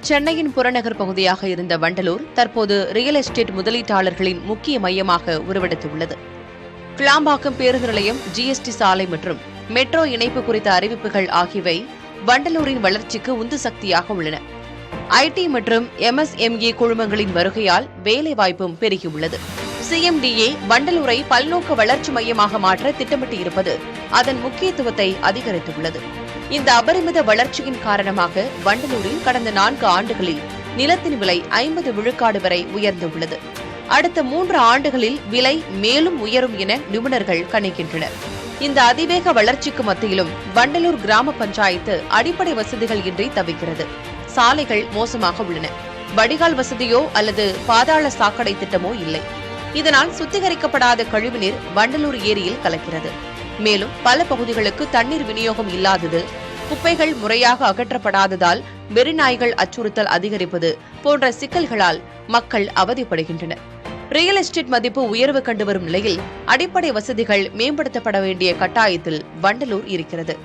சென்னையின் புறநகர் பகுதியாக இருந்த வண்டலூர் தற்போது ரியல் எஸ்டேட் முதலீட்டாளர்களின் முக்கிய மையமாக உருவெடுத்துள்ளது. கிளாம்பாக்கம் பேருந்து நிலையம், ஜிஎஸ்டி சாலை மற்றும் மெட்ரோ இணைப்பு குறித்த அறிவிப்புகள் ஆகியவை வண்டலூரின் வளர்ச்சிக்கு உந்து சக்தியாக உள்ளன. ஐடி மற்றும் எம்எஸ்எம்இ குழுமங்களின் வருகையால் வேலைவாய்ப்பும் பெருகியுள்ளது. சிஎம்டிஏ வண்டலூரை பல்நோக்கு வளர்ச்சி மையமாக மாற்ற திட்டமிட்டு இருப்பது அதன் முக்கியத்துவத்தை அதிகரித்துள்ளது. இந்த அபரிமித வளர்ச்சியின் காரணமாக வண்டலூரில் கடந்த 4 ஆண்டுகளில் நிலத்தின் விலை 50 விழுக்காடு வரை உயர்ந்துள்ளது. அடுத்த 3 ஆண்டுகளில் விலை மேலும் உயரும் என நிபுணர்கள் கணிக்கின்றனர். இந்த அதிவேக வளர்ச்சிக்கு மத்தியிலும் வண்டலூர் கிராம பஞ்சாயத்து அடிப்படை வசதிகள் இன்றி தவிக்கிறது. சாலைகள் மோசமாக உள்ளன. வடிகால் வசதியோ அல்லது பாதாள சாக்கடை திட்டமோ இல்லை. இதனால் சுத்திகரிக்கப்படாத கழிவுநீர் வண்டலூர் ஏரியில் கலக்கிறது. மேலும் பல பகுதிகளுக்கு தண்ணீர் விநியோகம் இல்லாதது, குப்பைகள் முறையாக அகற்றப்படாததால் வெறிநாய்கள் அச்சுறுத்தல் அதிகரிப்பது போன்ற சிக்கல்களால் மக்கள் அவதிப்படுகின்றனர். ரியல் எஸ்டேட் மதிப்பு உயர்வு கண்டு வரும் நிலையில் அடிப்படை வசதிகள் மேம்படுத்தப்பட வேண்டிய கட்டாயத்தில் வண்டலூர் இருக்கிறது.